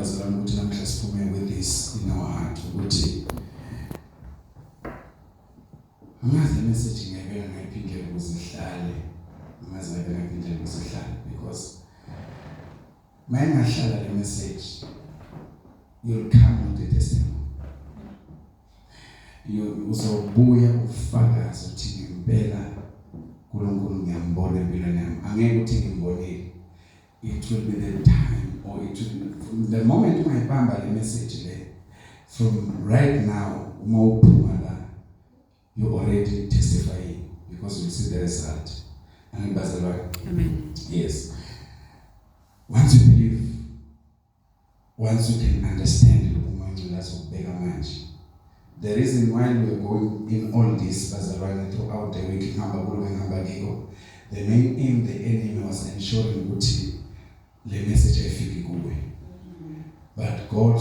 bazalwane ukuthi namhla siphume with this in our heart ukuthi angazi message ngeke ngayiphindele ukuzihlale angazi ngeke ngayiphindele ukuzihlale because mayingahlala le message you'll come with the testimony uzobuya ufakazi uthi ngempela uNkulunkulu ngiyambona empilweni yami angeke uthi ngimbonile it will be the time or it will from the moment ungayibamba le message le from right now uma uphuma la you already testifying because you see the result and bazalwane amen yes once you believe once you can understand uMancila sokubeka manje the reason why we are going in all this bazalwane throughout the week ngihamba kiko the main aim the enemy was ensuring ukuthi le message ayifiki kuwe but God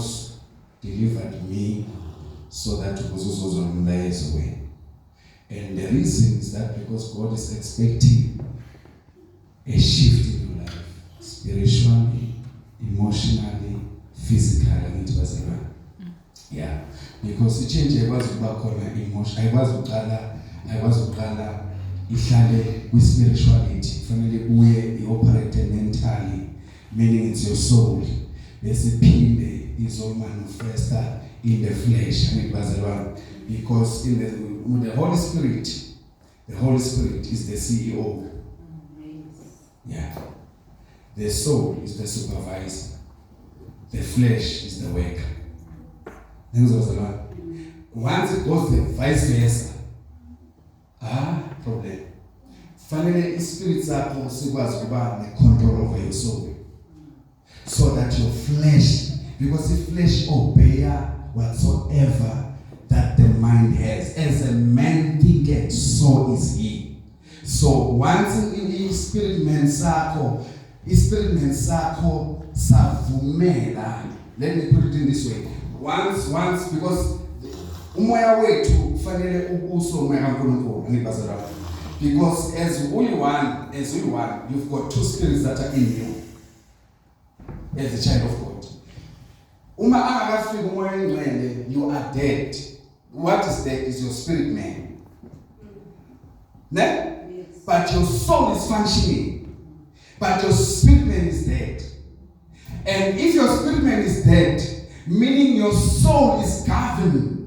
delivered me so that uzozwa umlayezo wenu and the reason is that because God is expecting a shift in your life spiritually emotionally physically ngithi bazalwane yeah because change ayikwazi kuba khona emotion ayikwazi uqala ihlale kwi spirituality kufanele uye ioperate mentally meaning it's your soul bese phinde izo manifesta in the flesh angibazalwane because in the Holy Spirit is the CEO yeah the soul is the supervisor the flesh is the worker ngizozalwana once it goes the vice versa problem fanele ispirit zakho sikwazi kuba ne-control over your soul so that your flesh because the flesh obey whatsoever that the mind has as a man thinketh so is he so once in the spirit man sakho savumela let me put it in this way once because umoya wethu kufanele ubuso umoya kaNkulunkulu ngibazalwane because as we one you've got two spirits that are in you as a child of God uma angakafika umoya engcwele you are dead what is dead is your spirit man yes. But your soul is functioning but your spirit man is dead and if your spirit man is dead meaning your soul is governed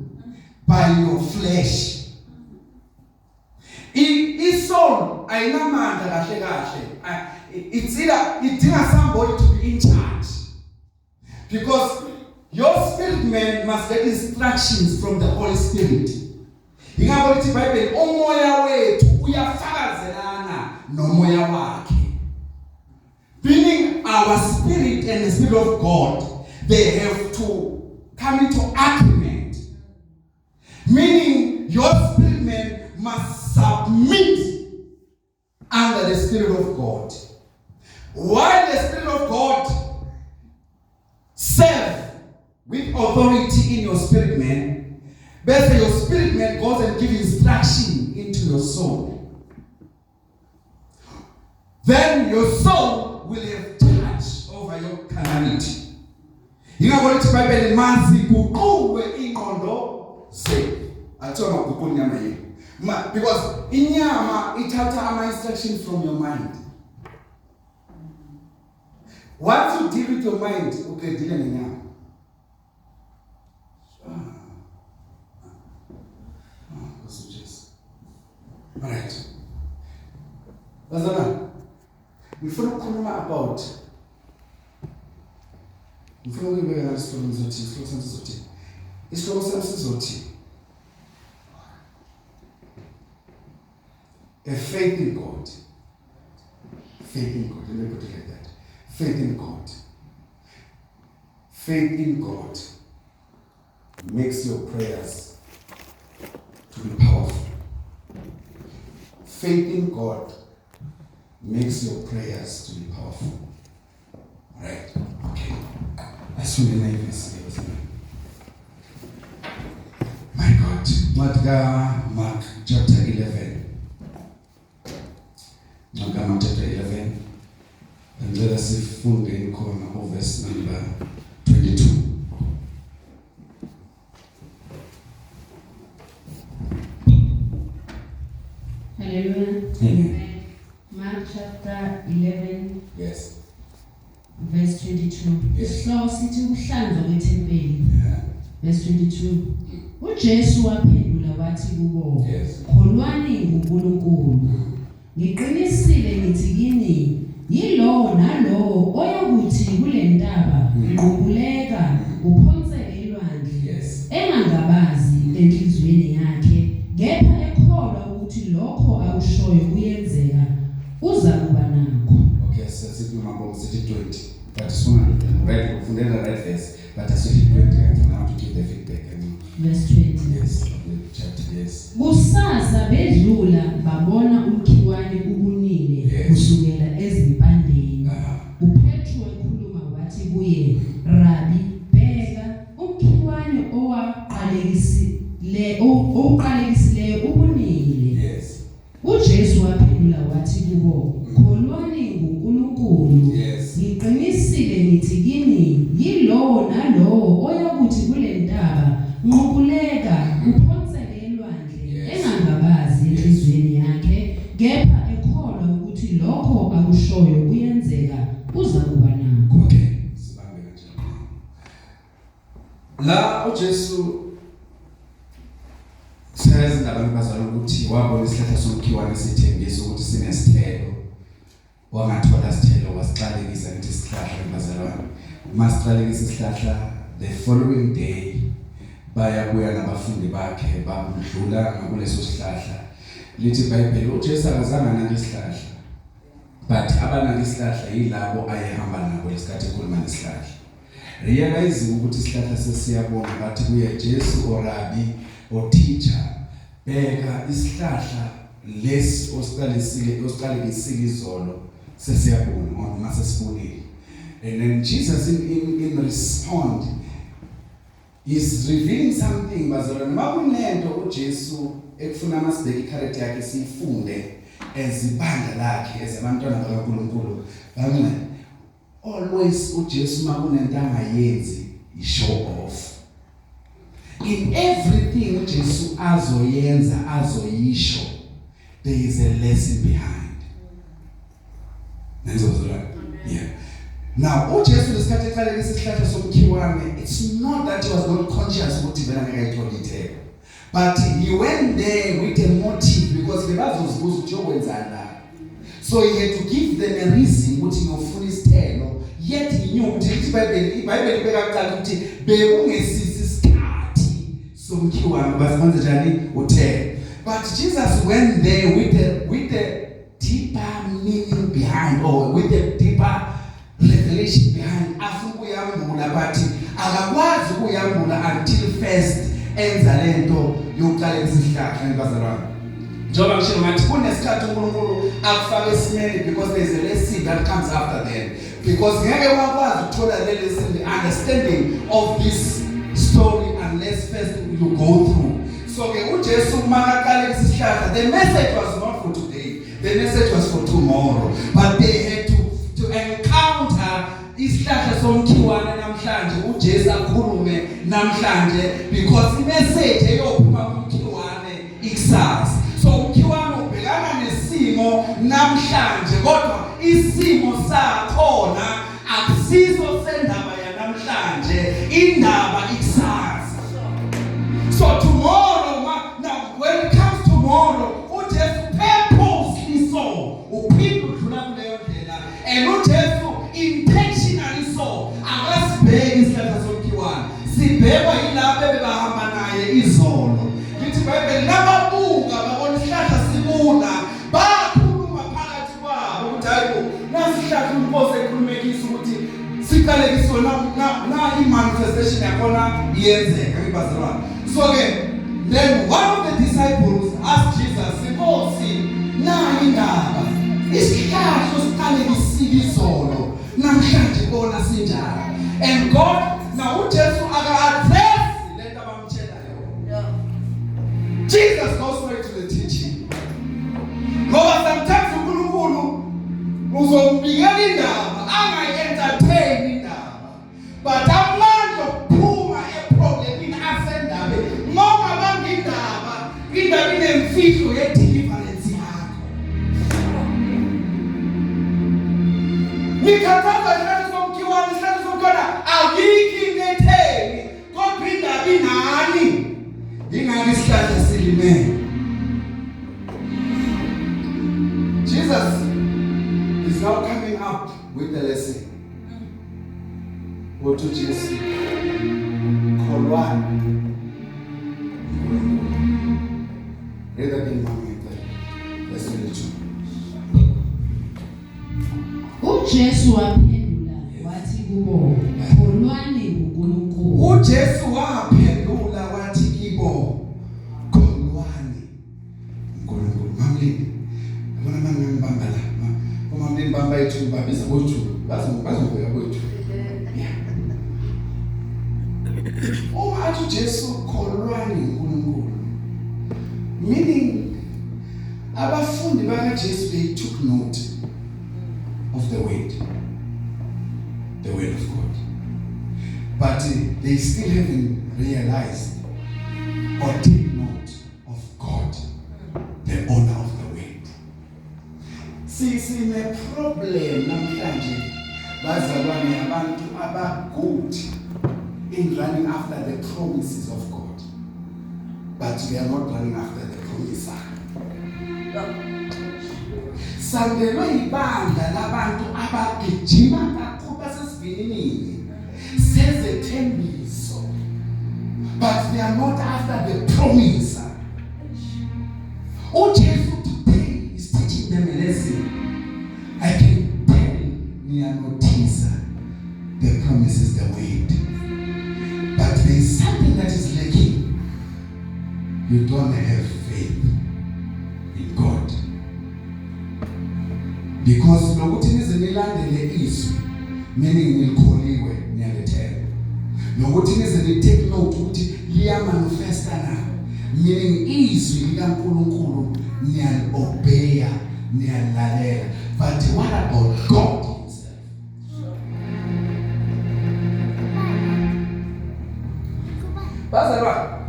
by your flesh. Soul ayinamandla kahle. It's either idinga somebody to be in charge. Because your spirit man must get instructions from the Holy Spirit. Ingabona ukuthi iBhayibheli umoya wethu uyafakazelana nomoya wakhe. Meaning our spirit and the spirit of God they have to come into agreement. Meaning your spirit man must submit under the Spirit of God. While the Spirit of God serve with authority in your spirit man, but your spirit man goes and gives instruction into your soul. Then your soul will have touch over your carnality. You know what it's Bible manzi kuquwe ingqondo se athiwa maguqula inyama yenu because inyama ithatha ama instructions from your mind. Once you deal with your mind okay deal nenyama all right bazalwane ngifuna ukukhuluma about ngifuna ukubeka ngesihlobo sizothi a faith in God. Faith in God. Let me put it like that. Faith in God. Faith in God makes your prayers to be powerful. Faith in God makes your prayers to be powerful. Right? Okay. That's really nice. My God. Mark chapter 11. Mark chapter 11. And let us sifunde khona verse number 22. sihloko sithi ukuhlanzwa kwethempeli. Verse 22. uJesu waphendula wathi kubo, kholwani kuNkulunkulu. Ngiqinisile ngithi kini, yilo nalo oyakuthi kule ntaba nqubuleka uphonseke elwandle, engangabazi enhliziyweni yakhe, kepha ekholwa ukuthi lokho akushoyo kuyenzeka, uza kuba nakho. Okay, so sikhuluma ngomsithi 20. But sooner right ufundela right verse, but asithi 20 and now to give the feedback. Verse 20. Yes, chapter yes. Kusasa bedlula babona umkhiwane ubunile kusukela ezimpandeni. uPetru ekhuluma wathi kuye, Rabi, bheka umkhiwane oqalekisileyo ubunile. Yes. uJesu waphendula wathi kubo, kholwani kuNkulunkulu. Ngiqinisile ngithi kini, yilo nalo oyakuthi kule ntaba nqubuleka uphonseke elwandle, engangabazi enhliziyweni yakhe, kepha ekholwa ukuthi lokho akushoyo kuyenzeka, uza kuba nakho. Okay, sibambe kanjalo. La uJesu sayenza nabantu bazalwa ukuthi wabona isihlahla somkhiwane sithembisa ukuthi sinesithelo. Wangathola isithelo wasiqalekisa ngithi isihlahla bazalwane. Uma siqalekisa isihlahla, the following day bayabuya nabafundi bakhe babudlula ngakuleso sihlahla. Lithi iBhayibheli uJesu akazange nange isihlahla, but abanake isihlahla yilabo ayehamba nabo lesikhathi ekhuluma nesihlahla. Realize ukuthi isihlahla sesiyabona bathi kuye Jesu orabi o teacher, bheka isihlahla lesi osiqalekisile izolo sesiyabona or mase sibonile. And then Jesus in respond is revealing something bazalwane. Makunento uJesu ekufuna masibheke i-character yakhe siyifunde ezibandla lakhe ezabantwana bakaNkulunkulu. Bamna always uJesu makunento angayenzi i-show off. In everything uJesu azoyenza azoyisho, there is a lesson behind. Yeah. Now, uJesu lesikhathi eqalekisa isihlahla somkhiwane, it's not that he was not conscious ukuthi vela ngekayitholi ithelo, but he went there with a motive because bebazozibuza ukuthi yokwenzani la. So he had to give them a reason ukuthi ngiyofuna isithelo, yet he knew ukuthi iBhayibheli ibeka kuqala ukuthi bekungesisi isikhathi somkhiwane basebenza njani uthelo. But Jesus went there with a deeper meaning behind, or with a deeper revelation behind. Afuna ukuyambula but akakwazi ukuyambula until first enza lento yokuqalekisa isihlahla ngibazalwane. Njengoba ngisho ngathi kunesikhathi uNkulunkulu akufaka esimeni because there is a lesson that comes after them. Because ngeke wakwazi ukuthola le lesson, the understanding of this story, unless first you go through. So ke uJesu makaqalekisa isihlahla, the message was not for today, the message was for tomorrow, but they had to encounter isihlahla somkhiwane namhlanje uJesu akhulume namhlanje, because imessage eyophuma kumkhiwane ikusasa. So umkhiwane ubhekana nesimo namhlanje, kodwa isimo sakhona akusizo sendaba yanamhlanje, indaba ikusasa. So tomorrow, now when it comes tomorrow, uJesu purposely so uphinde udlula kuleyo ndlela, and uJesu intentionally so akasibheki isihlahla somkhiwane, sibhekwa yilabo ebebahamba naye izolo. Lithi iBhayibheli nababuka babona isihlahla sibuna, bakhuluma phakathi kwabo ukuthi hayibo nasihlahla uMose ekhulumekisa ukuthi siqalekiswe na i-manifestation yakhona iyenzeka ngibazalwane. So then one of the disciples asked Jesus, "Inkosi, na indaba isihlahla osiqalekisile izolo namhlanje bona sinjani?" And God, now uJesu aka-address lento abamtshela yona. Jesus goes straight to the teaching. Ngoba sometimes uNkulunkulu uzombikela indaba angayi-entertain indaba, but amandla okuphuma eproblemini asendabe mawungabanga indaba inemfihlo ye-deliverance yakho. Nikhathaza isihlahla somkhiwane uJesu kholwani Reda bin mamita leselecho uJesu waphendula wathi kubo kholwani uNkulunkulu uJesu waphendula wathi kibo kholwani uNkulunkulu mamlini yabona manje ngibamba la uma mlini bamba ethu babiza boju bazobuya kwethu uma athi uJesu kholwani uNkulunkulu meaning abafundi bakaJesu they took note of the word of God but they still haven't realized or take note of God the owner of the word sine problem namhlanje bazalwane abantu abagood in running after the promises of God but they are not running after the promise sandelwe ibandla labantu abagijima kakhulu basesivinini sezethembiso but they are not after the promise uJesu today is teaching them a lesson I can tell near notice the promises the word but there is something that is lacking you don't have faith in God because lokuthi nize nilandele izwi meaning nilikholiwe niyalethela lokuthi nize ni take note ukuthi liya manifesta na meaning izwi likaNkulunkulu niyalobey niyalalela but what about God himself bazalwa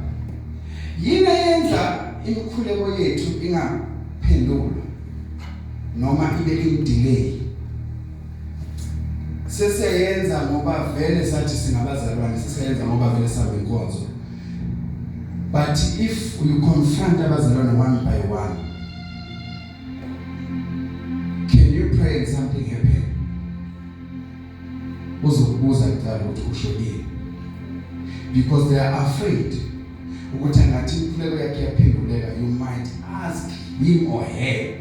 yini yenza imikhuleko yethu ingaphendulwa noma ibe delay sesiyenza ngoba vele sathi singabazalwane sesiyenza ngoba vele sabe inkonzo but if you confront abazalwane one by one can you pray and something happen uzokubuza kuqala ukuthi usho yini because they are afraid ukuthi ngathi imphuleko yakhe yaphenduleka you might ask him or her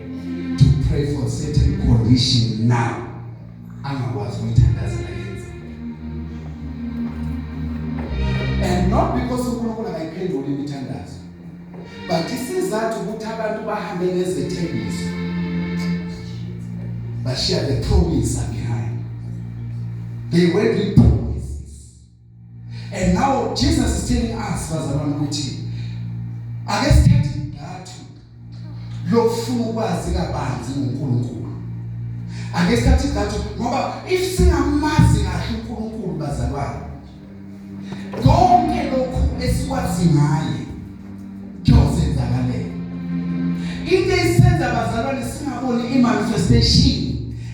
to pray for a certain condition now angakwazi ukuthandazela yenza and not because uNkulunkulu akayiphenduli imithandazo but isizathu ukuthi abantu bahambe nezethembiso bashiya the promise behind they were the promises and now Jesus is telling us bazalwane ukuthi ake sithathe ngathu lokufuna ukwazi kabanzi ngoNkulunkulu ake sithathe ngathu ngoba if singamazi kahle uNkulunkulu bazalwane konke lokhu esikwazi ngaye kuyozenzakalela into esenza bazalwane singaboni imanifestation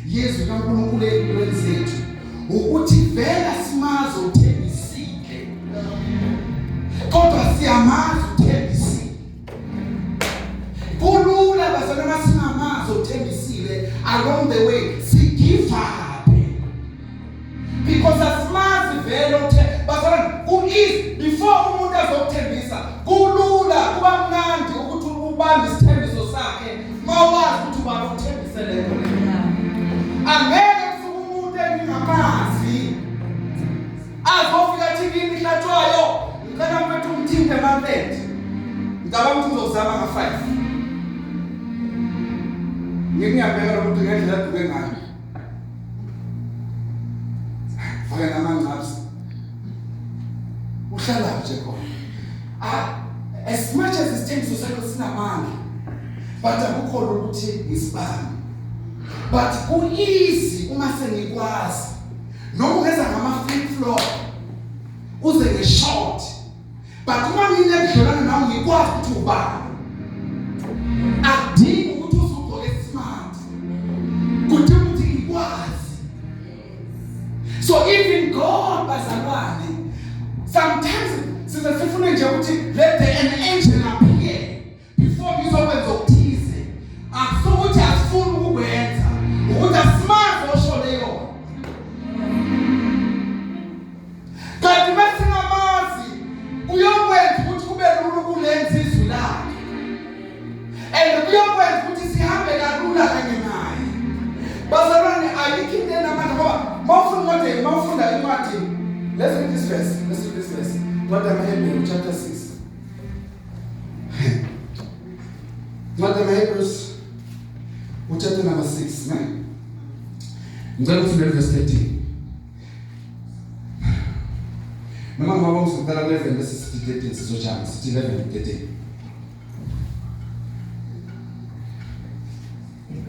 yezwi kaNkulunkulu empilweni zethu ukuthi vela simazi uthembisile kodwa siyamazi uthembisile kulula bazalwane singamazi uthembisile along the way si give up because asimazi vele bazalwane ku-easy before umuntu azokuthembisa kulula kuba mnandi ukuthi ubambe isithembiso sakhe mawazi ukuthi uba ukuthembisele yona angeke umuntu engingamazi azofika thikini hlatshwayo ngicela mfethu umthinte mafethu ngicabanga ukuthi uzozama nga5 ngiyabheka ukuthi ngendlela duke ngayo faka namangcapsi uhlala nje khona as much as isithembiso sakho sinamandla but akukho ukuthi isibani but ku-easy uma sengikwazi noma ungeza ngama-flip flop uze nge-short but uma nginebudlelwane nawe ngikwazi ukuthi ubani akudingi ukuthi uzugqoke smart kudinga ukuthi ngikwazi so even God bazalwane sometimes sifuna nje ukuthi let an angel appear before ngizokwenza okuthize akusokuthi asifuni ukwenza ukuthi asimazi osho leyo Let's read this verse. Madam Hebrews chapter 6. Madam Hebrews chapter number 6. Ngicela ukufunda verse 13. Noma ngaba usukela 11 bese 13 sizochama sithi 11:13.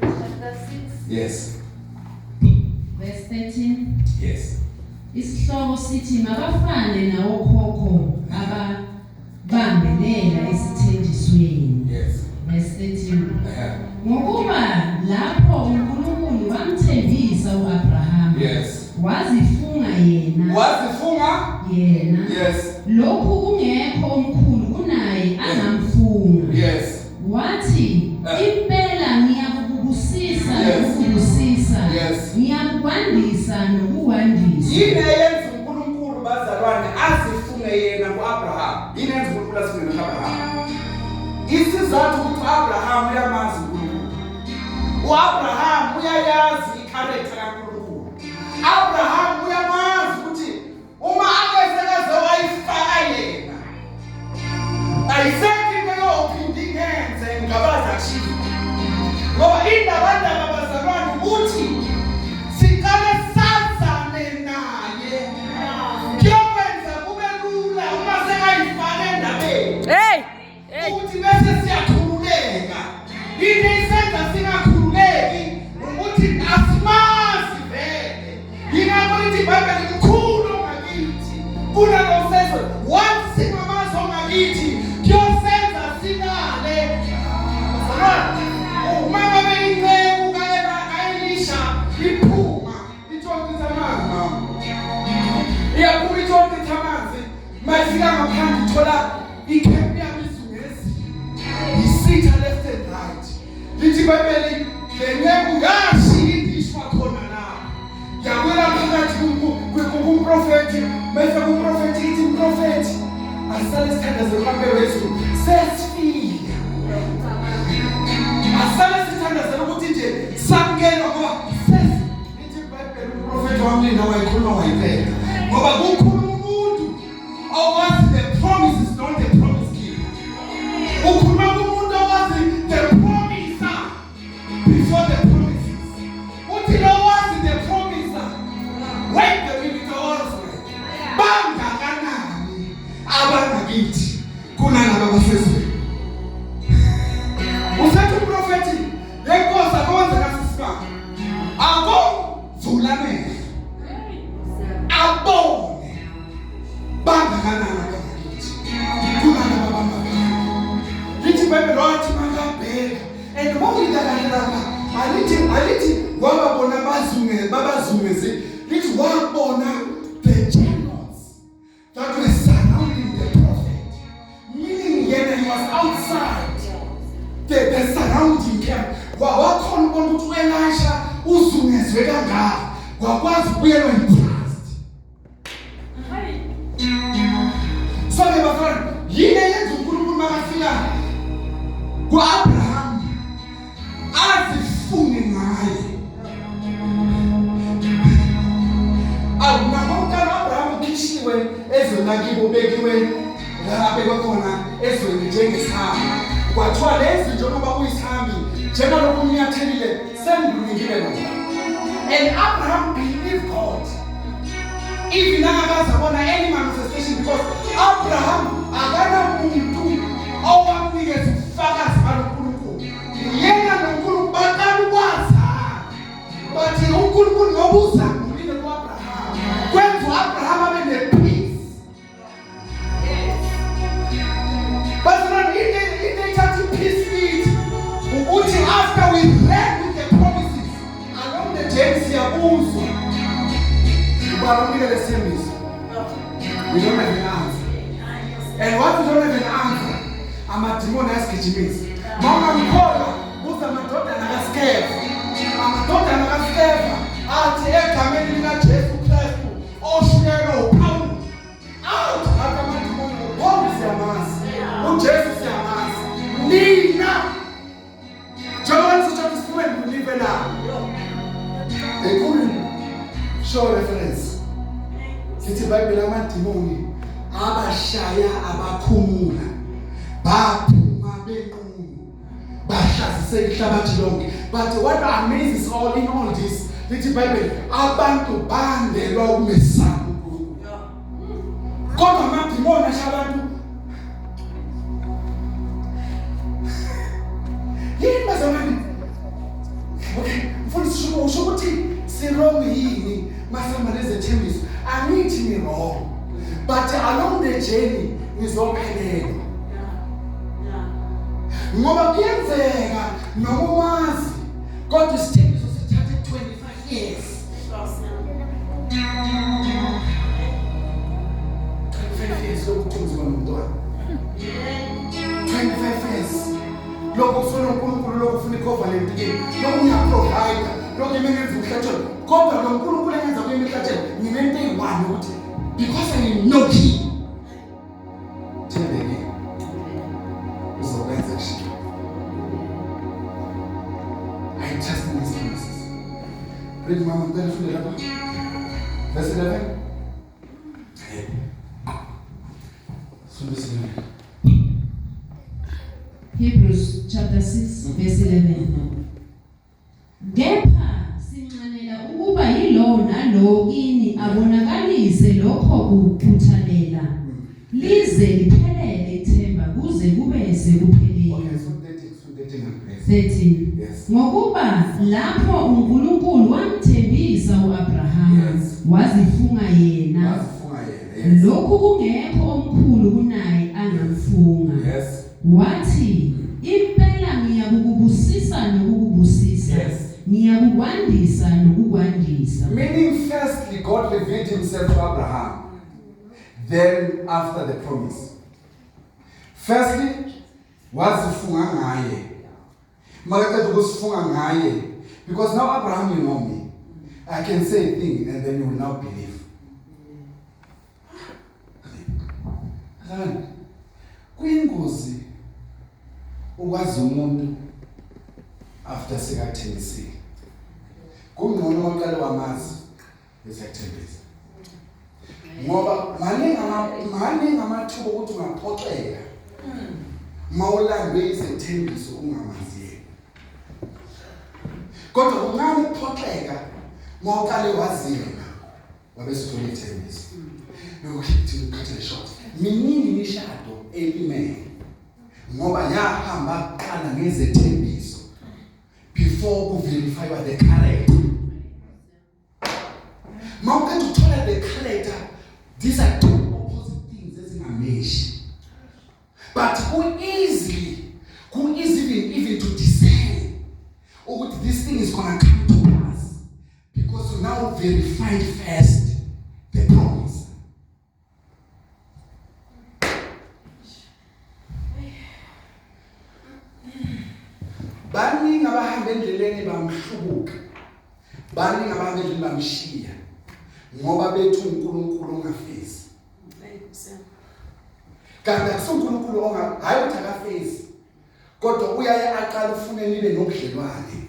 Chapter 6. Yes. Verse 13. Yes. Isihloko sithi makafane nawokhokho ababambelela esithenjisweni. Yes. Verse 13. Ngokuba lapho uNkulunkulu wamthembisa uAbraham. Yes. Wazifunga yena. Yes. Lokhu kungekho omkhulu kunaye angamfunga. Yes. Wathi impela ngiyakubusisa nokubusisa. Yes. Ngiyakwandisa nokuwandisa. Yini eyenza uNkulunkulu bazalwane azifunge yena kuAbraham? Yini eyenza uNkulunkulu azifunge kuAbraham? Isizathu ukuthi Abraham uyamazi uNkulunkulu. uAbraham uyayazi i-character kaNkulunkulu. Abraham uyamazi ukuthi uma akesekaze wayifaka yena ayisekho into yophinda ingenze ngabaza kushiya. Ngoba indaba bazalwane uthi siqale sazane naye kuyokwenza kube lula uma sekayifaka endabeni. Ukuthi bese siyakhululeka. Into isenza singakhululeki ukuthi asimazi vele. Yingakho lithi iBhayibheli likhulu ngakithi. Kunalosezwe once singamazi ongakithi kuyosenza sinale. Umama beyinceku kaElisha iphuma ithonta amanzi mama. Iyaphuma ithonta amanzi mayifika ngaphandle ithola ikhephu yamizungezi. Isitha left and right. Lithi iBhayibheli lenceku yashiya indishwa khona lapho. Yakwela phakathi kumprofethi, mayifika kumprofethi ithi umprofethi asale sithandaze uhambe wezulu sesifika. Asale sithandaze ukuthi nje samkelwa ngoba lithi iBhayibheli umprofethi wamlina wayikhuluma wayiphela. Ngoba kukhuluma umuntu owazi the promise is not the promise keeper. Ukhuluma umuntu owazi the promiser before the promises. Uthi lo wazi the promiser when the minister was bangakanani abangakithi kunalabo abasezweni. Usethi umprofethi yenkosi akwenza kasisibanga. Akuvula amehlo. Abone bangakanani abangakithi kunalabo abangakani. Lithi iBhayibheli wathi makabheka and mawulidakalela alithi wababona babazungeze lithi wabona the chariots that were surrounding the prophet, meaning yena he was outside the surrounding camp. Wakhona ubona ukuthi uElisha uzungezwe kangaka wakwazi ukuyelwa trust. So bazalwane yini yenza uNkulunkulu makafika kuAbraham azifunge ngaye. Awunamukela Abraham ukhishiwe ezweni lakibo bekiwe la abekwe khona ezweni njengesihamba. Kwathiwa lezi njengoba uyisihambi njengalokhu umnyathelile sendulungile lona. And Abraham believed God. Even angakazabona any manifestation because Abraham akanamuntu owamnikeza ubufakazi baloNkulunkulu. Yena noNkulunkulu bakalukwaza. Bathi uNkulunkulu ngobuza ngulile kuAbraham. Kwenza Abraham abe nepeace. But when it had peace feet, ukuthi after we read with the promises along the journey siyabuzwa. Ubalulekile lesemiso. We don't have an answer. And what we don't have an answer, amadimoni asigijimisa. Mama mkhola buza amadodana kaSkefa. Amadodana kaSkefa athi egameni likaJesu Kristu oshiyelwe uPawulu. Out amadimoni bonke siyamazi. uJesu siyamazi. Nina John chapter 7 believe now. They couldn't show reference. amadimoni abashaya abakhumula baphuma benqunu bahlazise ihlabathi lonke. But what amazes all in all this lithi iBhayibheli abantu bandelwa ukumesana uNkulunkulu. Kodwa amadimoni ashaya abantu yini bazamani. Okay, mfundisi usho ukuthi si-wrong yini masihamba nezethembiso? Angithi ni wrong, but along the journey ngizophelelwa. Ngoba kuyenzeka noma umazi kodwa isithembiso sithathe 25 years. 25 years lokuthunzwa ngumntwana. 25 years. Lokho kusona uNkulunkulu lokho ufuna i-covenant yini. Lokho uyaprovide, lokho emenza umhlatshelo. Kodwa lo uNkulunkulu engenza kule mihlatshelo nginento eyi-1 ukuthi because I know him. Thembeke. Uzokwenza shit. I trust in his promises. Read mama ngicela ufunde lapha. Verse 11. Fundisa mina. Hebrews chapter 6 verse 11. Kepha sinxanela ukuba yilo nalo kini abonakalise lokho kuphuthalela lize liphelele ithemba kuze kube sekuphelele. Okay, so 13 Yes. Ngokuba lapho uNkulunkulu wamthembisa uAbraham wazifunga yena. Lokhu kungekho omkhulu kunaye angamfunga. Yes. Wathi impela ngiyakubusisa nokubusisa. Ngiyakwandisa nokukwandisa. Meaning firstly God revealed himself to Abraham. Then after the promise. Firstly wazifunga ngaye. Makaqeda ukusifunga ngaye because now Abraham you know me. I can say a thing and then you will now believe. Kuyingozi ukwazi umuntu after sekathembisile. Kungcono maqale wamazi esathembisa. Ngoba maningi amathuba ukuthi ungaphoxeka. Mawulandwe izethembiso ungamazi yena. Kodwa ungani ukuphoxeka mawuqale wazi yena. Wabe sithola ithembiso. Nokuthi ukhathe short. Miningi imishado elimele. Ngoba yahamba kuqala ngezethembiso before ku verify the character. Mawuqeda ukuthola the character, these are two opposite things ezingameshi. But who easily even to discern ukuthi this thing is going to come to us because we now verified first the promise. Baningi abahamba endleleni bamhlubuka. Baningi abahamba endleleni bamshiya. Ngoba bethu uNkulunkulu ongafezi. Kanti akusuNkulunkulu hayi ukuthi akafezi. Kodwa uyaye aqala ufune nibe nobudlelwane.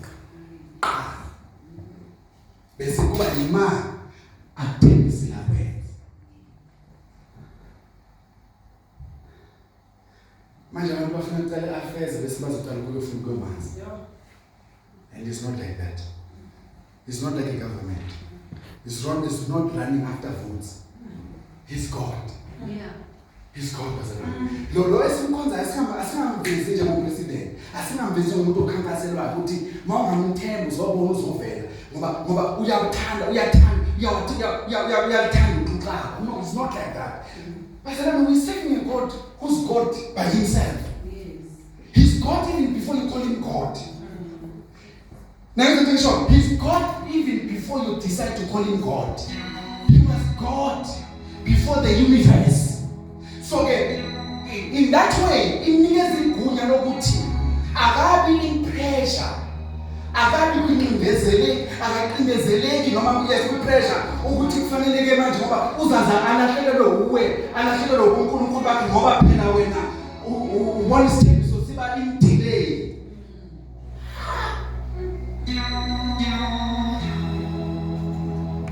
Bese kuba imali akuthembisi lapha. Manje abantu bafuna ukucela afeze bese bazotala ukuyofuna kwemanzi. And it's not like that. It's not like a government. It's not running after votes. He's God. Yeah. He's God bazalwane. Lo esimkhonza asingamvezi njengopresident. Asingamvezi umuntu okhankaselwayo ukuthi mawungamthemba uzobona uzovela ngoba uyathanda uxaba. No, it's not like that. Bazalwane, we're serving a God who's God by himself. Yes. He's God even before you call him God. Now you take sure. He's God even before you decide to call him God. He was God before the universe. So in that way, inikeza igunya lokuthi akabi in pressure, akabi akacindezeleki noma kuyese ku-pressure ukuthi kufaneleke manje ngoba uzaza alahlelelwe alahlekelwe uNkulunkulu bakhe ngoba phela wena ubona isithembiso siba in delay.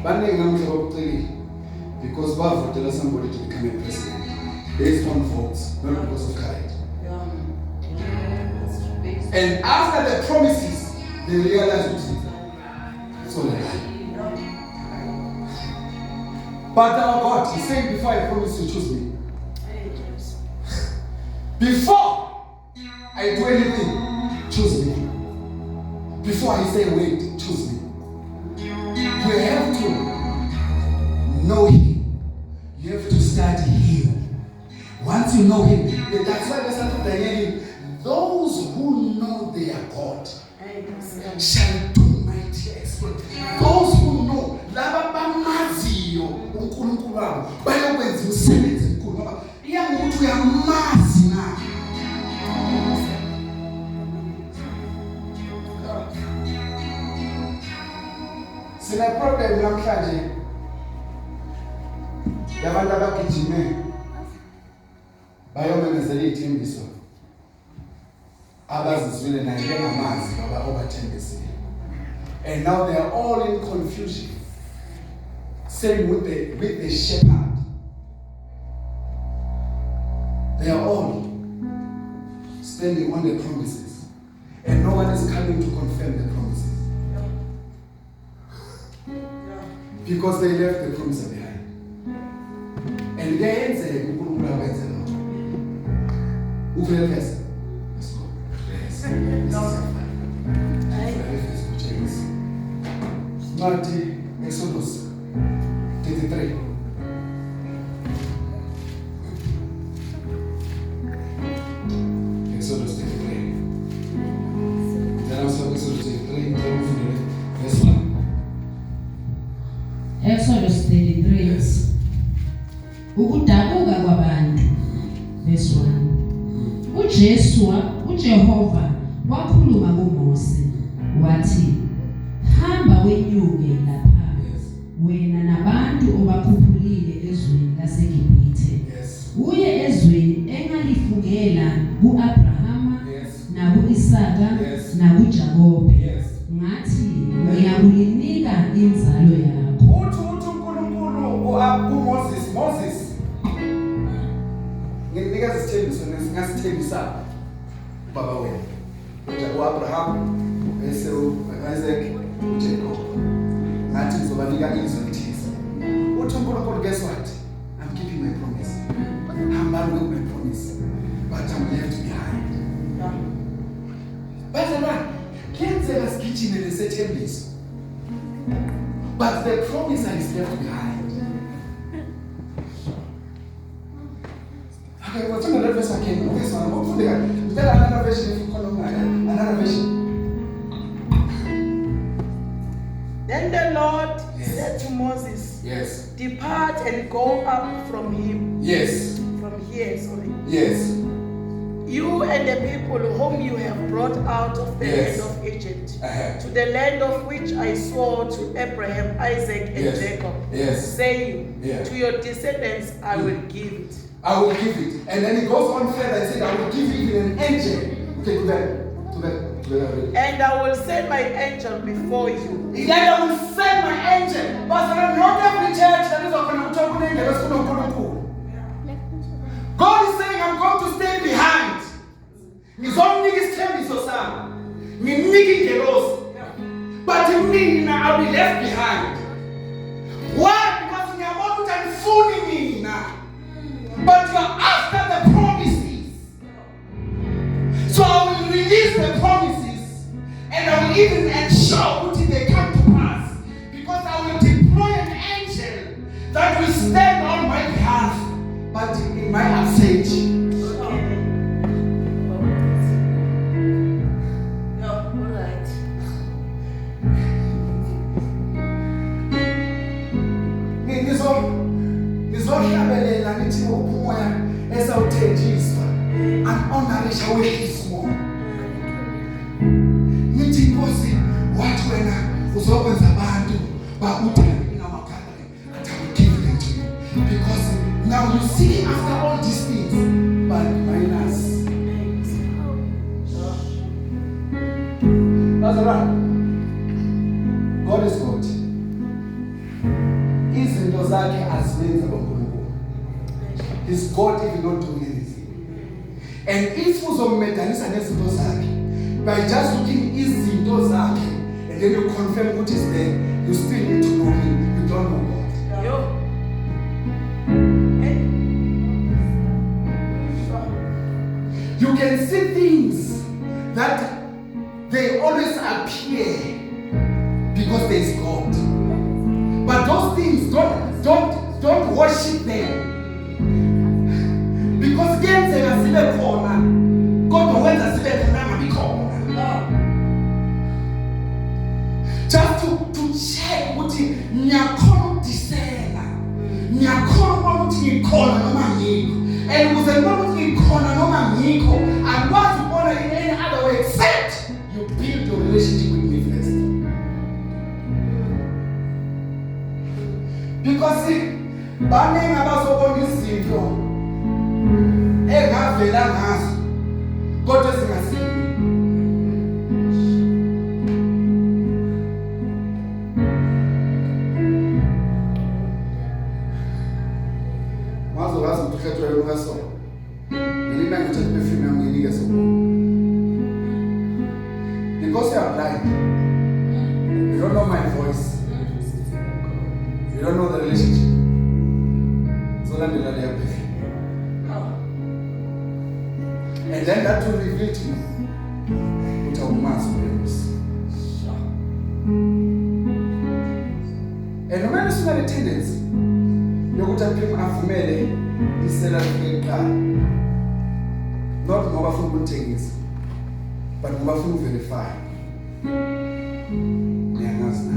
Baningi namhla bakucelile because bavotela somebody became a president based on votes, not because of courage. And after the promises, they realized it's all a lie. But our God, He said, before I promise you, choose me. Before I do anything, choose me. Before I say wait, choose me. You have to know Him. You have to study Him. Once you know Him, that's why the Son of Daniel, those who know their God shall do mighty exploits. Those who know, laba bamaziyo uNkulunkulu wabo bayokwenza umsebenzi omkhulu ngoba iyangukuthi uyamazi na. Sina problem namhlanje yabantu abagijime bayomemezela ithembiso abazizwile naye bengamazi baba obathembisile. And now they are all in confusion. Same with the shepherd. They are all standing on the promises, and no one is coming to confirm the promises because they left the promise behind. And they say, "Unkulunkulu awenze lokho." Uvele phela. Let's go. Yes. Marty, Exodus 33. Exodus 33. Then also Exodus 33, verse 1. Exodus 33. Yes. Ukudabuka kwabantu. Verse 1. uJehova wakhuluma kuMose wathi, hamba wenyuke lapha wena nabantu obakhuphulile ezweni laseGibhithe. Uye ezweni engalifungela kuAbrahama nakuIsaka nakuJakobe. Ngathi ngiyakulinika inzalo yakho. Uthi uNkulunkulu kuMoses, nginika isithembiso ngasithembisa baba wena. uAbraham, Isaac, uJacob. Ngathi ngizobanika izwi elithize. Uthi uNkulunkulu, guess what? I'm keeping my promise. I'm not with my promise, but I'm left behind. Bazalwane, kuyenzeka sigijime lesethembiso, but the promise is left behind. Okay, what's another verse again? Okay, so I'm going to tell another version if you call them another version. Then the Lord said to Moses, Yes. Depart and go up from him. Yes. From here, sorry. Yes. You and the people whom you have brought out of the land of Egypt, to the land of which I swore to Abraham, Isaac, and Jacob, saying, to your descendants I will give it. I will give it. And then he goes on further and said, I will give you even an angel. Okay, to that. And I will send my angel before you. And I will send my angel. But not every church that is open to talk angel. God is saying, I'm going to stay behind. He's only his term is so sad. Me making the rose. But in me, I'll be left behind. Why? Because you are about to fool me now. But you are after the promises. So I will release the promises, and I will even ensure until they come to pass. Because I will deploy an angel that will stand on my behalf, but in my absence. Ngizohlabelela ngithi umoya esawuthenjiswa anonarisha wehlismo nithi Nkosi wathi wena uzokwenza abantu bakuthande namakhanda and I will give them to you because now you see after all these things but minus Lazarus God is good. Izinto zakhe azibenza ngoNkulunkulu. is God even not doing anything. And if uzomedanisa nezinto zakhe, by just looking izinto zakhe, and then you confirm what is there, you still need to know him. You don't know God. You can see things that they always appear because there is God. But those things, don't worship them. Because again, they are still corner. God went and said, just to check what he nyakon disela. Nyakon what he called no maniko. And was a moment he called no maniko. And what you want in any other way except you build your relationship with me first. Because see, banning about so on this simple. Egavela ngaso. God is ngasi. Because you are blind, you don't know my voice, you don't know the relationship. So let me let you be. And then that will reveal to you what our mass brings. And no matter what the tendency, you would have been affirmed. Not ngoba funa ukuthengisa, but ngoba funa verify. Niyangazi na.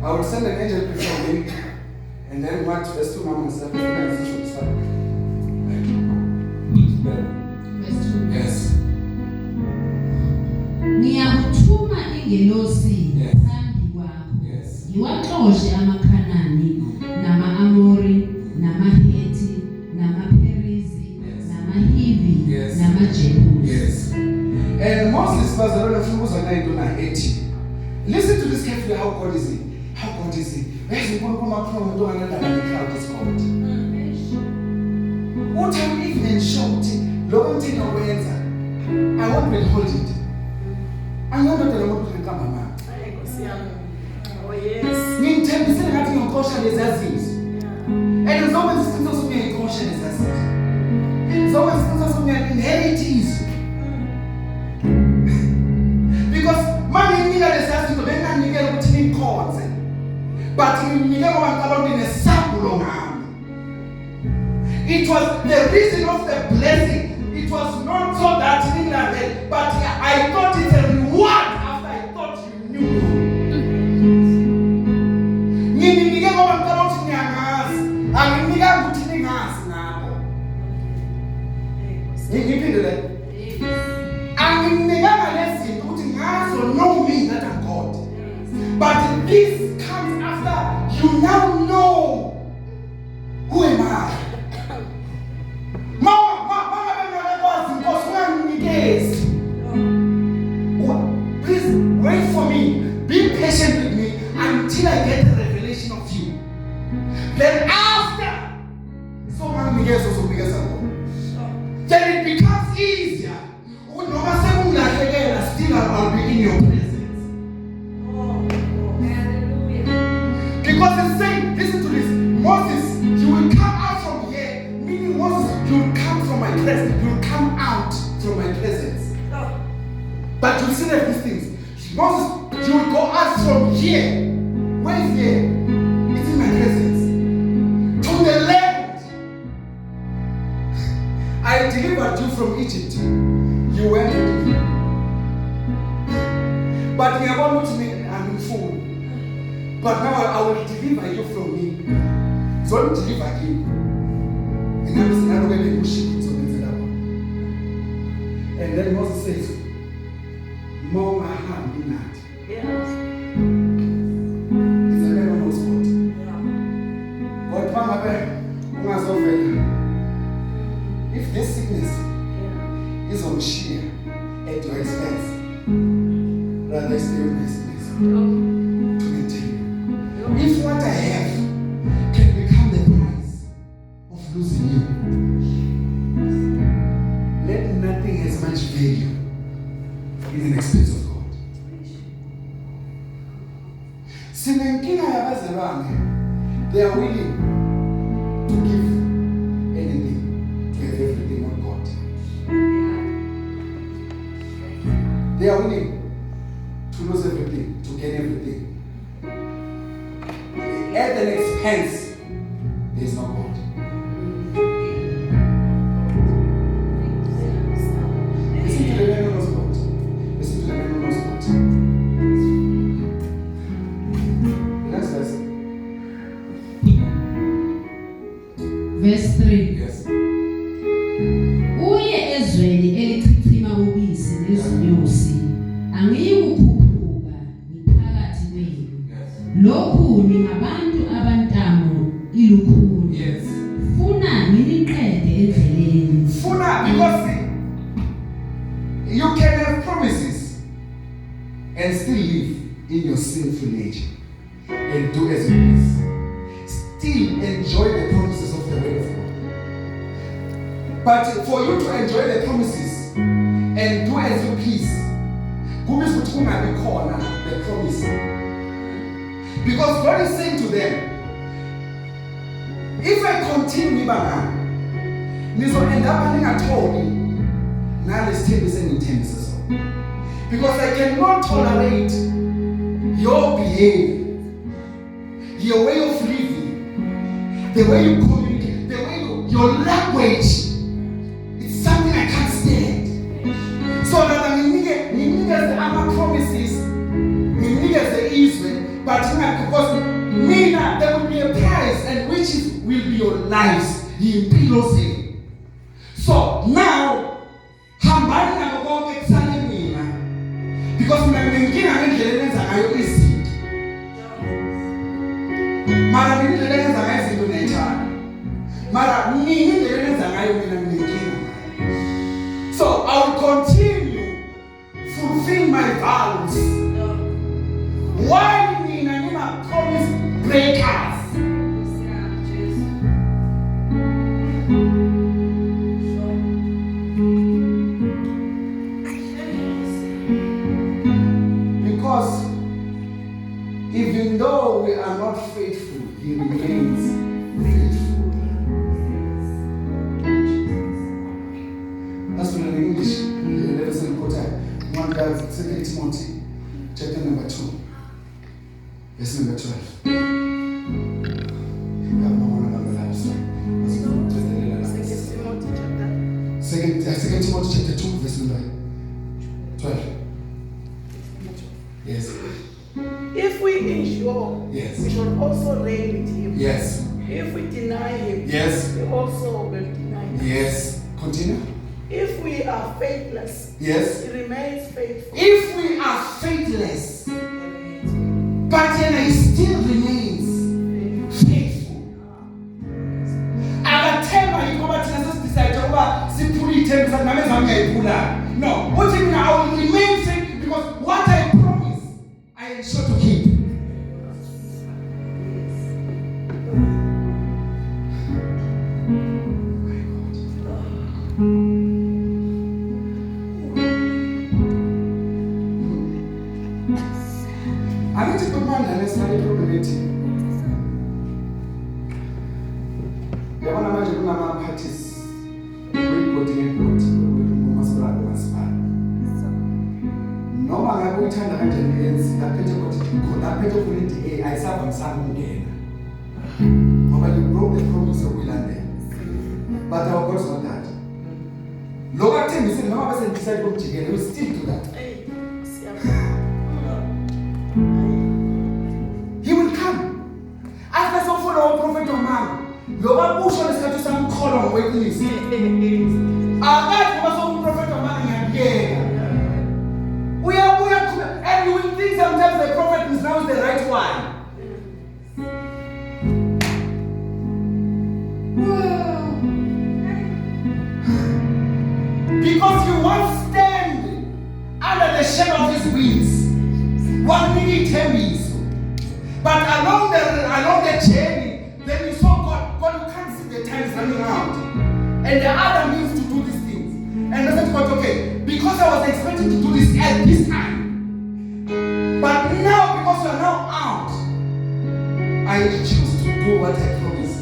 I will send an angel before me, and then what verse 2 mama said, yes. Niyakuthuma ingelosi phambi kwakho. Iwaxoshe amakhanani nama-Amori namaHethi namaPerizi namaHivi namaJebusi. Yes. And Moses was the Lord of Hethi. Listen to this carefully. How God is he? How God is he? Where's the one come up from the door and the crowd is called? What I'm even shocked. Long thing away. I won't withhold it. I know that I want to come, Mama. Oh, yes. You tell me, say that your caution is as things. And there's always things also me caution is as things. There's always things also me inheritance. Because money nigga is asking to then nigga put in cords. But nigga want about in a sample on arm. It was the reason of the blessing. It was not so that nigga, but I thought it's a reward after I thought you knew. Nini nige ngoba ngicela ukuthi ngiyangazi, anginika ukuthi ningazi nabo. Ngiphindele. Anginika ngalezinto ukuthi ngazi or know me that I'm God. But this comes after you now know who am I. Please wait for me. Be patient with me until I get the revelation of you. Then after, then it becomes easier. Still I'll be in your presence. Because it's saying, listen to this. Moses, you will come out from here. Meaning Moses, you will come from my presence. You will come out from my presence. But you see that these things. Moses, you will go out from here. Where is here? It's in my presence. To the land. I delivered you from Egypt. You went with me. But you are not me and fool. But now I will deliver you from me. So don't deliver him. And I'm saying, I don't get any shit. And then Moses says, Mom, I have been at. Yes. It's a very no spot. But Mama, if this sickness is on sheer at your expense, rather stay with my sickness. to maintain you. If what I have can become the price of losing you, let nothing has much value in an expense of God. Sinenkinga yabazalwane, they are willing to give anything to have everything on God. They are willing to lose everything, to gain everything. At an expense, there is no God. Listen to the man who knows God. Listen to the man who knows God. Next verse. Verse 3. Yes. Uye ezweni elichithima ubisi nezinyosi angiyikukhuphuka ngiphakathi kwenu. Lokhu ningabantu abantamo ilukhuni. Yes. Funa nginiqede endleleni. Funa, because see, you can have promises and still live in your sinful nature and do as you please. Still enjoy the promises of the word of God. But for you to enjoy the promises and do as you please, the promise. Because God is saying to them, if I continue because I cannot tolerate your behavior, your way of living, the way you communicate, the way your language. It's something I can't stand. So that I mean, the other promises, the Israel, but because there will be a price, and which will be your lives. He impedes it. So now, because so I will continue fulfill my vows. Why me na promise breakers? Because even though we are not faithful, He remains faithful. That's when in English, let us quote one guy, 2 Timothy, chapter number 2, verse number 12. Second Timothy chapter 2, verse number 12. Yes. If we endure, yes, we shall also reign with Him. Yes. If we deny Him, yes, we also will deny Him. Yes. Continue. If we are faithless, yes, He remains faithful. If we are faithless, but then He still remains faithful. No, what do you mean? I will remain faithful because what I promise, I ensure to keep. I need to put my hand and study probability. There are no parties. No man go tell the agents that I saw some again. But you broke the promise of Wilande. But our God's not that. Lower team is no one decided to together. We stick to that. He will come. After some follow prophet of man. Lower push on the status and call on waiting list. Our prophet of man again. We are, and we think sometimes the prophet is now the right one. Because you won't stand under the shadow of his wings. 1 minute ithembiso. But along the journey, then you saw God, you can't see the times running out. And the other means to do these things. And I said, God, okay, because I was expecting to do this at this time. But now, because you are now out, I choose to do what I promised.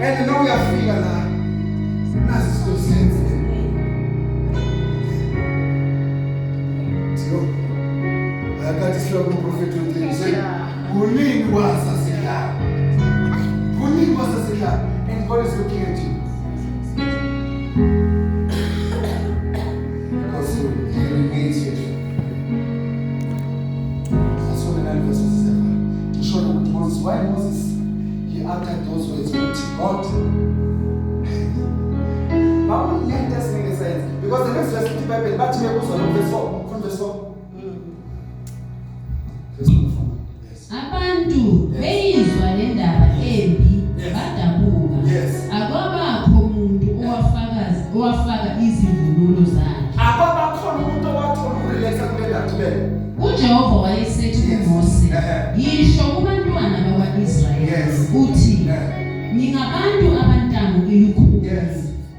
And now we are free, and now it's still sensitive. Akati sio prophet wetu kuningi wasasila and God is looking at you because he remains faithful. That's what the verse 7 to show that Moses, why Moses he uttered those words with God. But what let us make sense because the next verse in the Bible but me goes on verse 4 from verse 4. Abantu beyizwa le ndaba embi badabuka. Akwabakho umuntu owafaka izivunulo zakhe. Akwabakho umuntu owathola ukurelaxa kule ndaba. uJehova wayesethi kuMose, yisho kubantwana bakwa-Israyeli uthi, ngingabantu abantamo elikhulu.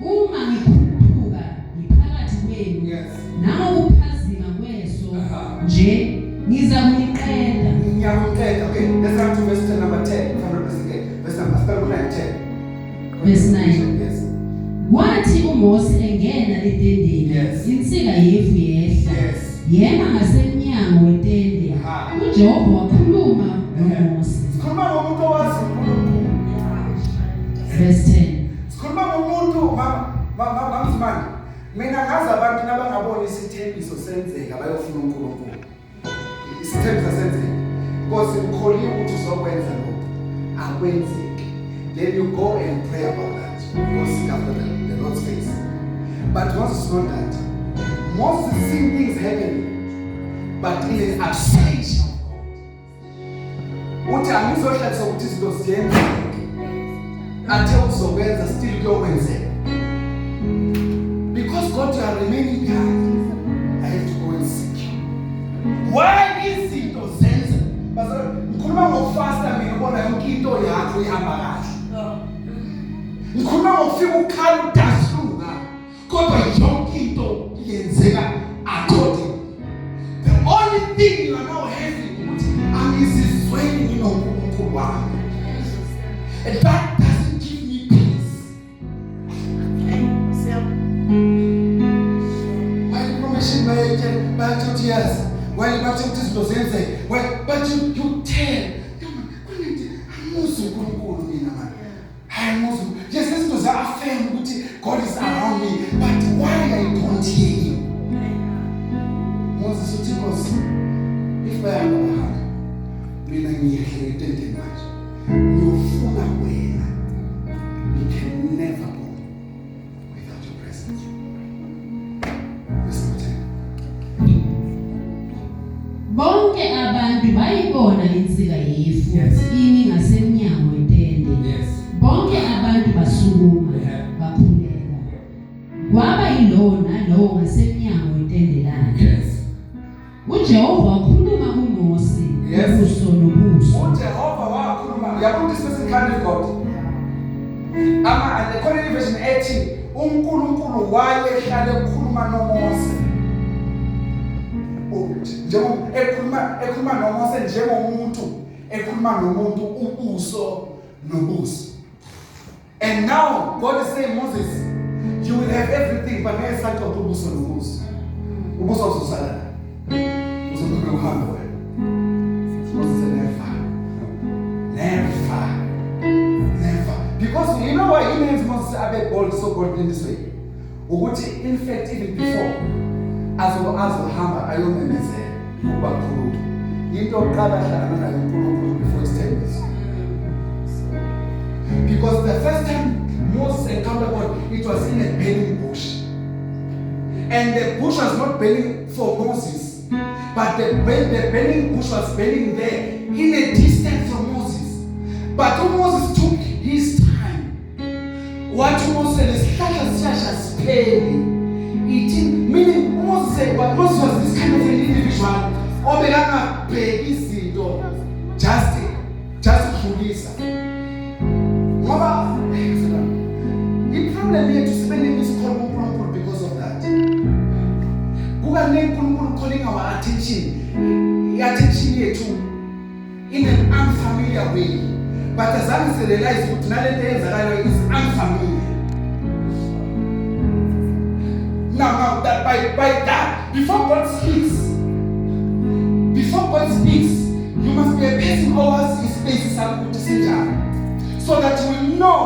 Uma ngikhuphuka ngiphakathi kwenu nangokuphazima kweso nje ngizakuniqeda. Okay, let's run to verse number 10. Verse number 10. Verse 9. Yes. Kwathi uMose engena etendeni, insika yefu yehla. Yema ngasemnyango wetende. uJehova wakhuluma noMose. Sikhuluma ngomuntu owazi uNkulunkulu. Verse 10. Sikhuluma ngomuntu mamzimani. Mina ngazi abantu nabangabona isithembiso senzeka bayofuna uNkulunkulu. Isithembiso senzeka. Because ukholiwe ukuthi uzokwenza lokho. Akwenzeki. Then you go and pray about that. Go seek after the Lord's face. But Moses is not that. Moses is seeing things happening, but in an absence of God. Uthi angizohlala ukuthi izinto ziyenzeke. Until uzokwenza still kuyokwenza. Because God, you are remaining behind. I have to go and seek you. Why izinto zenza? Ngikhuluma ngokufasta mina ubona yonke into yakho ihamba kahle. Ngikhuluma ngokufika ukhala udasluka kodwa yonke into yenzeka according. The only thing you are now having ukuthi angizizweni nginoNkulunkulu wami. And that doesn't give me peace. Why promotion by 2 years? Why you bathe ukuthi izinto zenzeke? But you tell. Amuzi uNkulunkulu mina man. Amuzi. Yes, izinto ziyafema ukuthi God is around me, but why I don't hear him? Moses uthi Nkosi, if bayahamba mina ngiyehle etenteni manje. Ngiyofuna wena. We can never go without your presence. Bonke abantu bayibona insika yefu imi ngasemnyango wetende. Bonke abantu basukuma bakhuleka. Kwaba yilowo nalowo ngasemnyango wetende lakhe. uJehova wakhuluma kuMose ubuso nobuso. uJehova wakhuluma. Yakuthi specific kind of God. And the Koine version 18, uNkulunkulu wayehlala ekhuluma noMose. Ekhuluma noMose njengomuntu ekhuluma nomuntu ubuso nobuso. And now God is saying, Moses, you will have everything, but ngeke sathi ubuso nobuso. Ubuso uzosala. Uzokhuluma uhambe wena. Moses said never. Because you know why he names Moses abe bold, so bold in this way. Ukuthi in fact even before azohamba ayomemezela ukuba khulu. Into oqala hlangana nayo uNkulunkulu before his time. Because the first time Moses encountered God, it was in a burning bush. And the bush was not burning for Moses, but the burning bush was burning there in a distance from Moses. But when Moses took his time, what Moses said is such a spell. Meaning Moses said, but Moses was this kind of an individual obekangabheki izinto just ukudlulisa. Ngoba i-problem yethu sibe nemisikolo kuNkulunkulu because of that. Kuba neNkulunkulu calling our attention, i-attention yethu in an unfamiliar way. But azange si realize ukuthi nalento eyenzakalayo is unfamiliar. Now that by that, before God speaks, you must be a person over his space so that you will know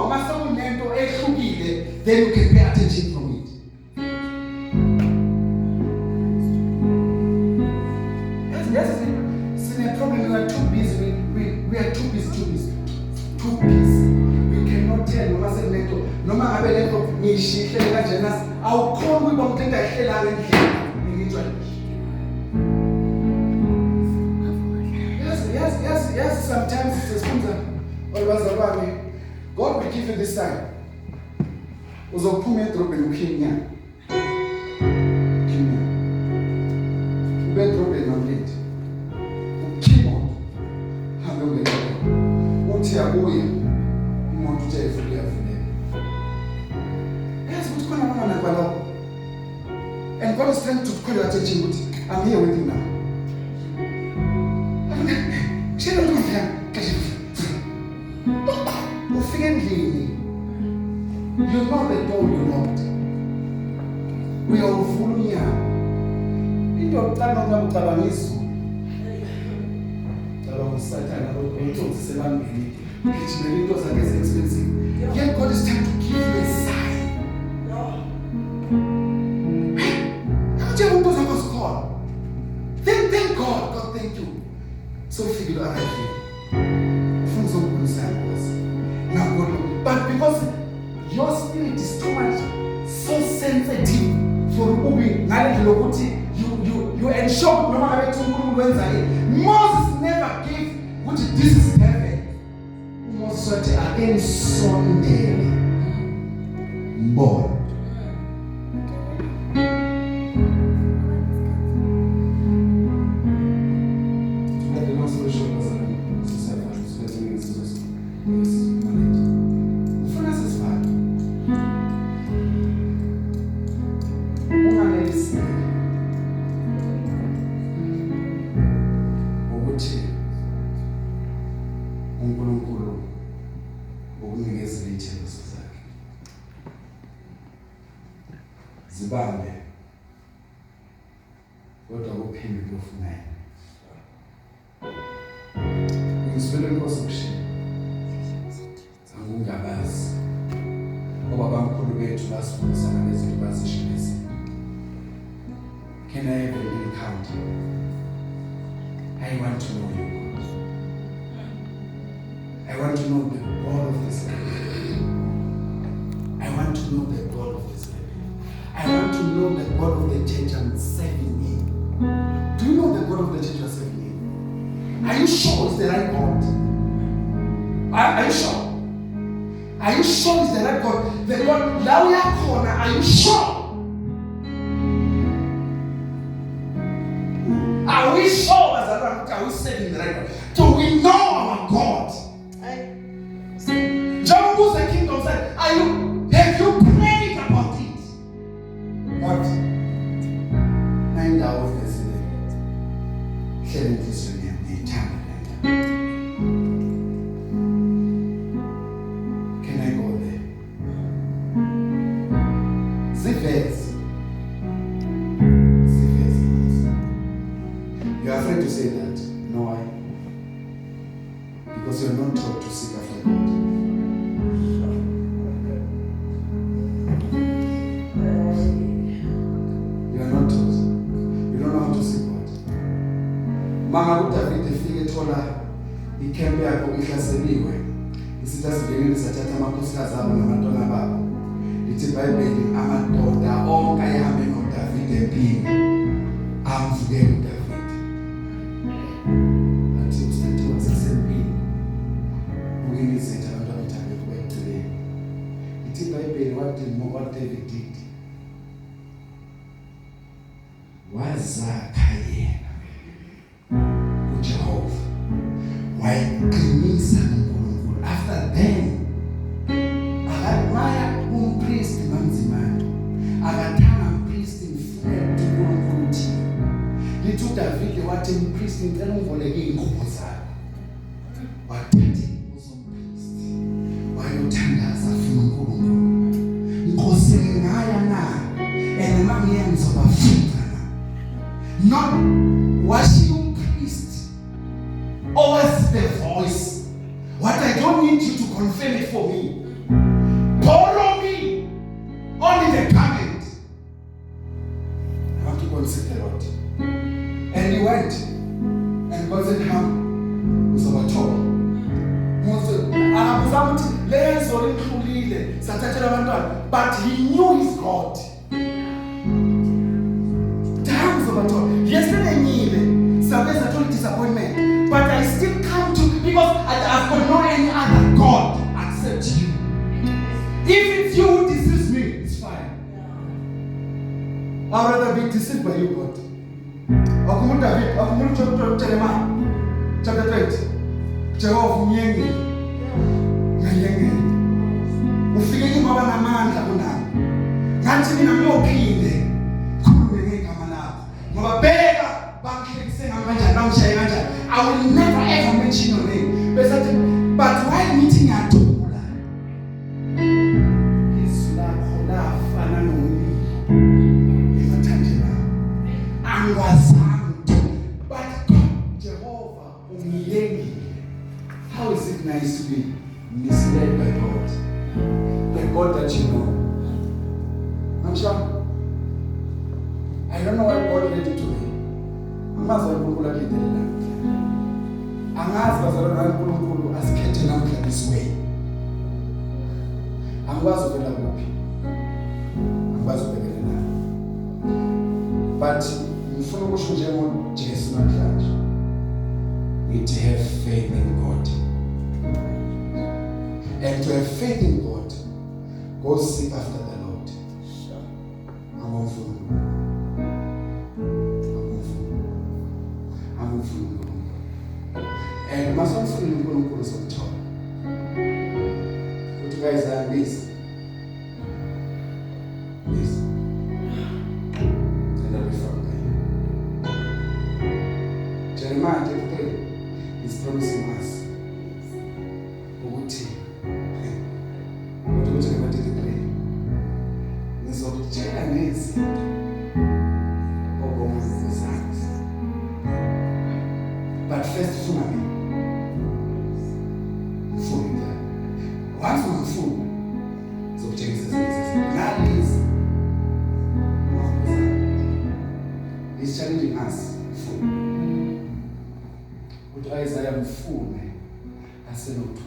then you can pay attention from it. Yes, it's a problem. We are too busy. We are too busy. We cannot tell no matter what. No matter what, we should tell us. How come we don't think that Yes, sometimes it's a sponsor. God will give you this time. Uzophuma edrobheni ukhimnya. Ube edrobheni nomlindi. Ukhimo. Hambe ungena. Uthi yabuya. Umuntu uthi ayifike yavuleka. Yes, ukuthi khona mama nakwala. And God is trying to call your attention, but I'm here with you now. You know the door you knocked. We are fooling you. Into yokuqala ngokucabanga izulu. Cabanga uSathane ukuthi sebambini. Gijimela into zakhe expensive. Yet God is trying to give you a sign. Thank God. God, thank you. So figure out here. Now God, but because your spirit is too much so sensitive for moving, you ensure no matter what Moses never gave which this is heaven. Moses again Sunday born. Zibambe kodwa kuphinde kufuneke ngisifele inkosi kushiya angungabazi ngoba bamkhulu bethu basifundisa ngezinto bazishilisa. Can I have an encounter? I want to know you, God. I want to know the God of this life. I want to know the God of this life. I want to know the God of the church I'm serving in. Do you know the God of the church you're serving in? Are you sure it's the right God? Are you sure? Are you sure it's the right God? The God, Lauya Corner, are you sure? Are we sure as a are we serving the right God? Do we know our God? John who's the kingdom said, have you prayed about it? What? 9 hours yesterday. Sharing this with them, the eternal. Can I go there? Zivez. You are afraid to say that. No, why? Because you are not taught to seek after God. Mama uDavid efike ethola ikhempe yakho ihlaseliwe isithi asivelele sathatha amakhosikazi abo nabantwana babo lithi iBhayibheli amadoda onke ayehambe noDavid empini amvukele uDavid athi usithathiwe sesempini ukuyizitha abantu abethande kubeceleni lithi iBhayibheli what David did wazakha yena wayiqinisa uNkulunkulu. After then akamaya umpriest mamzimana akathanga umpriest mfuna uNkulunkulu uthi lithi uDavide wathi umpriest ngicela ungiboleke inkomo zakho wathatha uzompriest wayothandaza funa uNkulunkulu Nkosi ngaya na enamami ngizobafuqa not washing priest always the voice what I don't need you to confirm it for me borrow me only the garment I want to consider the Lord and he went and God said ham uzobathola akabuza ukuthi lezo likhulile sathathela abantwana but he knew his God yesterday ngile sabeza told disappointment but I still come to because I've got no any other God except you. If it's you who deceives me, it's fine. I'd rather be deceived by you, God. Akumul David, akumul Jeremiah, chapter 20. Jehovah myengi, myengi. Ufike ngibaba namandla kunami. Ngathi mina ngiyophinde. I will never ever mention your name. But while meeting at Tola, he's like Hola but God, Jehovah, how is it nice to be misled by God? The God that you know. I'm sure. I don't know what God led you to me. Amazi uNkulunkulu akhethelana. Angazi bazalwana uNkulunkulu asikhethe namhla this way. Angikwazi ukuvela kuphi. Angikwazi ukubhekelela. But ngifuna ukusho nje ngoJesu namhlanje. We to have faith in God. And to have faith in God, go seek after the Lord. And must also be uNkulunkulu somthola. What you guys are this? This. And I'll be from there. Jeremiah 33 is promising us. Ukuthi. What you Jeremiah 33? Ngizokutshela ngezinto okungazazi. But first funa mina. Once I'm full, so Jesus is he's challenging us full. But Isaiah full, I said no to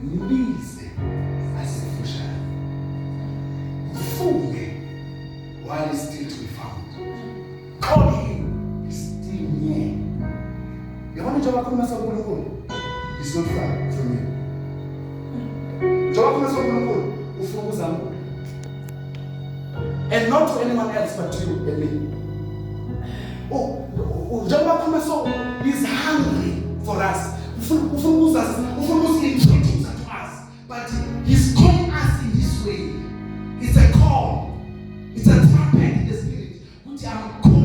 Mbize asifusha. Full while he's still to be found. Call him, he's still near. You want to job come as a it's not far from you. And not to anyone else but to you and me. He's hungry for us. Introduce to us. But he's calling us in this way. It's a call. It's a trumpet in the spirit. Which I'm calling.